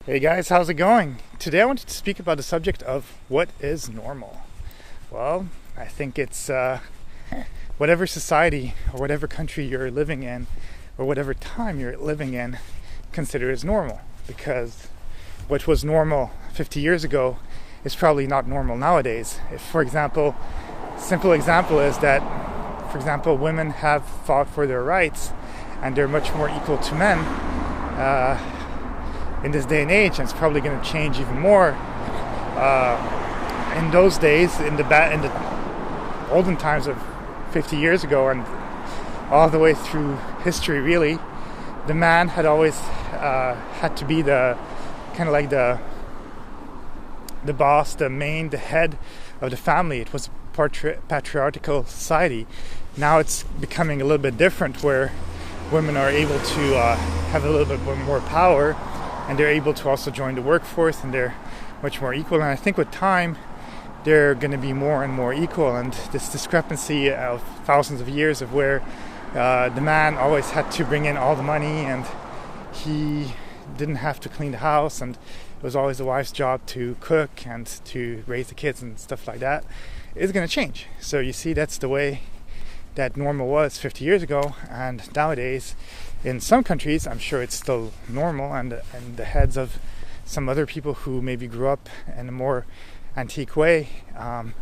Hey guys, how's it going? Today I wanted to speak about the subject of what is normal. Well, I think it's whatever society or whatever country you're living in or whatever time you're living in consider as normal, because what was normal 50 years ago is probably not normal nowadays. If, for example, simple example is that, for example, women have fought for their rights and they're much more equal to men in this day and age, and it's probably going to change even more. In those days, in the olden times of 50 years ago, and all the way through history, really, the man had always had to be the kind of like the boss, the head of the family. It was a patriarchal society. Now it's becoming a little bit different, where women are able to have a little bit more power, and they're able to also join the workforce, and they're much more equal. And I think with time, they're going to be more and more equal. And this discrepancy of thousands of years of where the man always had to bring in all the money, and he didn't have to clean the house, and it was always the wife's job to cook and to raise the kids and stuff like that, is going to change. So you see, that's the way that normal was 50 years ago, and nowadays in some countries I'm sure it's still normal, and the heads of some other people who maybe grew up in a more antique way,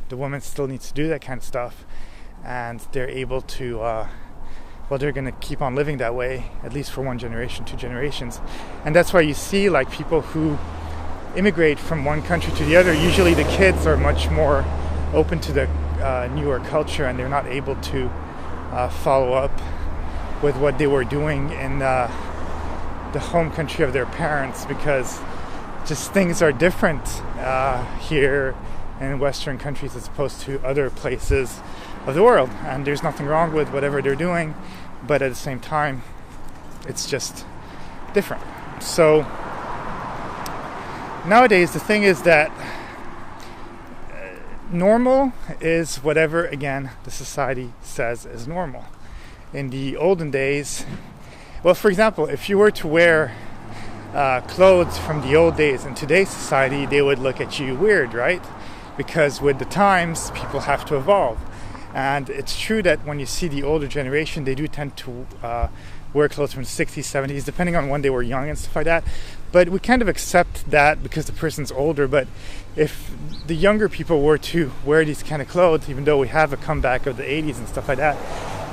the woman still needs to do that kind of stuff, and they're able to they're going to keep on living that way, at least for one generation, 2 generations. And that's why you see, like, people who immigrate from one country to the other, usually the kids are much more open to the newer culture, and they're not able to follow up with what they were doing in the home country of their parents, because just things are different here in Western countries as opposed to other places of the world. And there's nothing wrong with whatever they're doing, but at the same time, it's just different. So nowadays, the thing is that normal is whatever, again, the society says is normal. In the olden days, well, for example, if you were to wear clothes from the old days in today's society, they would look at you weird, right? Because with the times, people have to evolve. And it's true that when you see the older generation, they do tend to wear clothes from the 60s, 70s, depending on when they were young and stuff like that. But we kind of accept that because the person's older. But if the younger people were to wear these kind of clothes, even though we have a comeback of the 80s and stuff like that,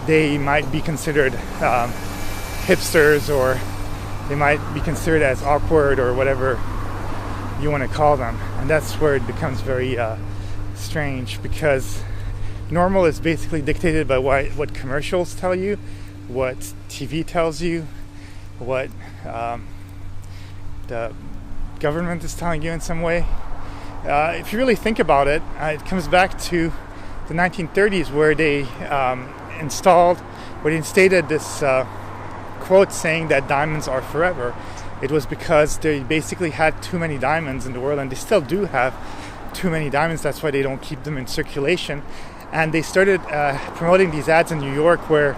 they might be considered hipsters, or they might be considered as awkward, or whatever you want to call them. And that's where it becomes very strange, because normal is basically dictated by what commercials tell you, what TV tells you, what the government is telling you in some way. If you really think about it, it comes back to the 1930s, where they instated this quote saying that diamonds are forever. It was because they basically had too many diamonds in the world, and they still do have too many diamonds. That's why they don't keep them in circulation. And they started promoting these ads in New York, where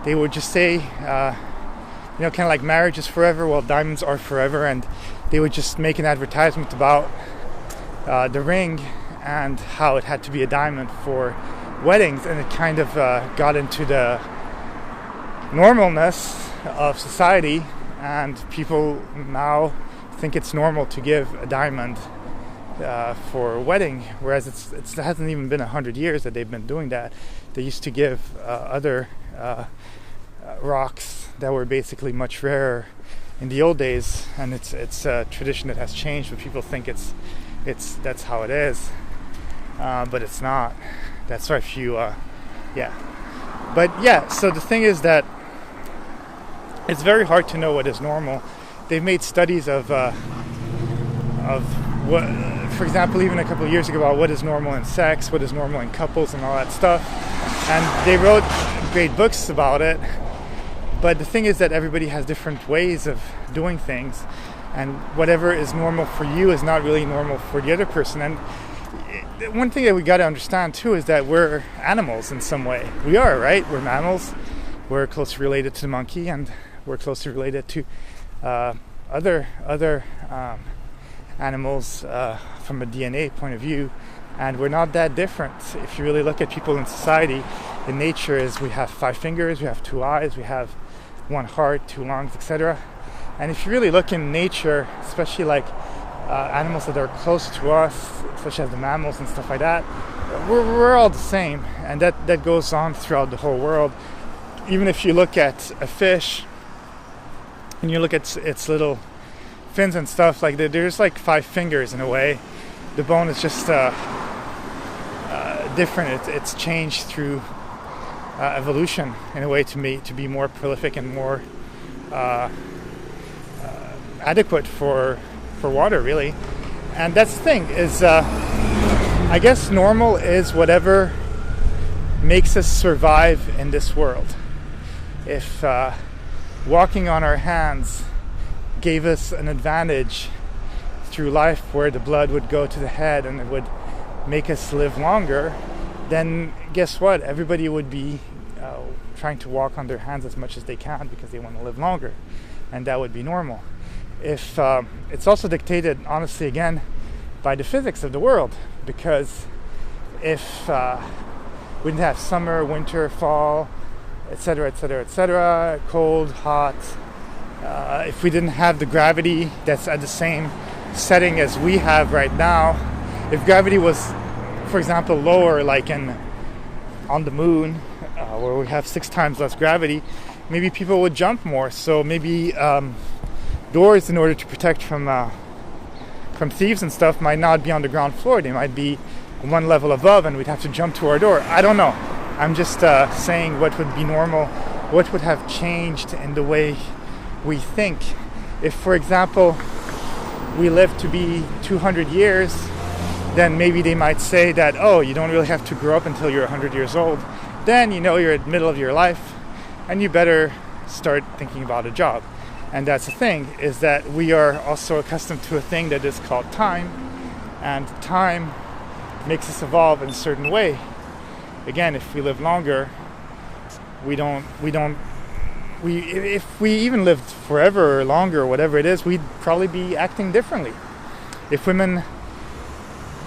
they would just say, kind of like marriage is forever, well, diamonds are forever. And they would just make an advertisement about the ring and how it had to be a diamond for weddings. And it kind of got into the normalness of society, and people now think it's normal to give a diamond for a wedding, whereas it hasn't even been 100 years that they've been doing that. They used to give other rocks that were basically much rarer in the old days, and it's a tradition that has changed, but people think that's how it is, but it's not. That's why if you but yeah, so the thing is that it's very hard to know what is normal. They've made studies of what, for example, even a couple of years ago, about what is normal in sex, what is normal in couples, and all that stuff. And they wrote great books about it. But the thing is that everybody has different ways of doing things, and whatever is normal for you is not really normal for the other person. And one thing that we got to understand too is that we're animals in some way. We are, right? We're mammals. We're closely related to the monkey, and we're closely related to other animals from a DNA point of view, and we're not that different. If you really look at people in society, in nature is we have 5 fingers, we have 2 eyes, we have 1 heart, 2 lungs, etc. And if you really look in nature, especially like animals that are close to us, such as the mammals and stuff like that, we're all the same, and that goes on throughout the whole world. Even if you look at a fish and you look at its little fins and stuff, like there's like 5 fingers in a way. The bone is just different. It's changed through evolution in a way to be more prolific and more adequate for water, really. And that's the thing is, I guess normal is whatever makes us survive in this world. If walking on our hands gave us an advantage through life where the blood would go to the head and it would make us live longer, then guess what? Everybody would be trying to walk on their hands as much as they can because they want to live longer, and that would be normal. If it's also dictated, honestly, again, by the physics of the world, because if we didn't have summer, winter, fall, etc., etc., etc., cold, hot, if we didn't have the gravity that's at the same setting as we have right now, if gravity was, for example, lower, like on the moon, where we have 6 times less gravity, maybe people would jump more. So maybe doors, in order to protect from thieves and stuff, might not be on the ground floor. They might be 1 level above, and we'd have to jump to our door. I don't know. I'm just saying what would be normal, what would have changed in the way we think. If, for example, we live to be 200 years, then maybe they might say that, oh, you don't really have to grow up until you're 100 years old. Then you know you're at the middle of your life, and you better start thinking about a job. And that's the thing, is that we are also accustomed to a thing that is called time, and time makes us evolve in a certain way. Again, if we live longer, if we even lived forever or longer or whatever it is, we'd probably be acting differently. If women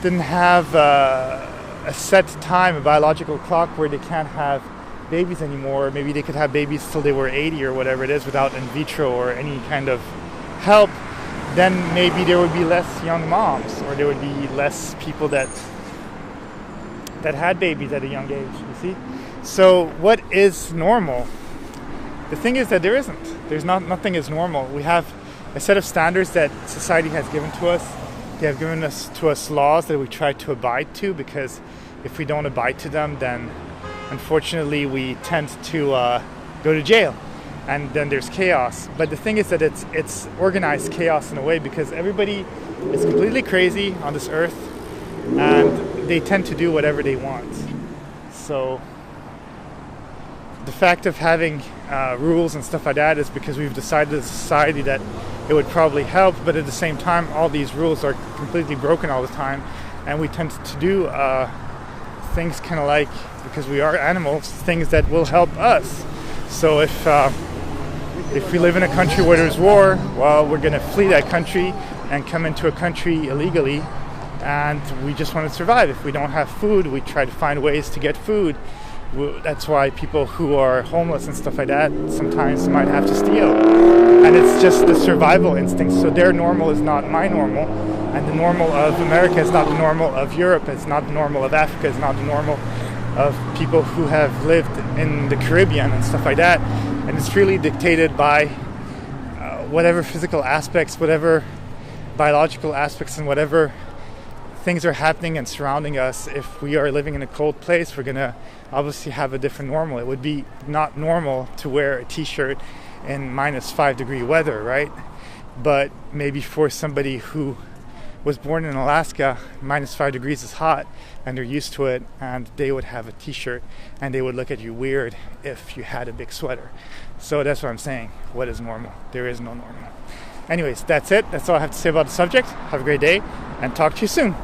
didn't have a set time, a biological clock where they can't have babies anymore, maybe they could have babies till they were 80 or whatever it is without in vitro or any kind of help, then maybe there would be less young moms, or there would be less people that had babies at a young age, you see? So what is normal? The thing is that there isn't. Nothing is normal. We have a set of standards that society has given to us. They have given to us laws that we try to abide to, because if we don't abide to them, then unfortunately we tend to go to jail, and then there's chaos. But the thing is that it's organized chaos in a way, because everybody is completely crazy on this earth, and they tend to do whatever they want. So the fact of having rules and stuff like that is because we've decided as a society that it would probably help, but at the same time all these rules are completely broken all the time, and we tend to do things kind of like, because we are animals, things that will help us. So if we live in a country where there's war, well, we're going to flee that country and come into a country illegally, and we just want to survive. If we don't have food, we try to find ways to get food. That's why people who are homeless and stuff like that sometimes might have to steal. And it's just the survival instinct. So their normal is not my normal. And the normal of America is not the normal of Europe. It's not the normal of Africa. It's not the normal of people who have lived in the Caribbean and stuff like that. And it's really dictated by whatever physical aspects, whatever biological aspects, and whatever things are happening and surrounding us. If we are living in a cold place, we're going to obviously have a different normal. It would be not normal to wear a t-shirt in -5-degree weather, right? But maybe for somebody who was born in Alaska, -5 degrees is hot, and they're used to it, and they would have a t-shirt, and they would look at you weird if you had a big sweater. So that's what I'm saying. What is normal? There is no normal. Anyways, that's it. That's all I have to say about the subject. Have a great day, and talk to you soon.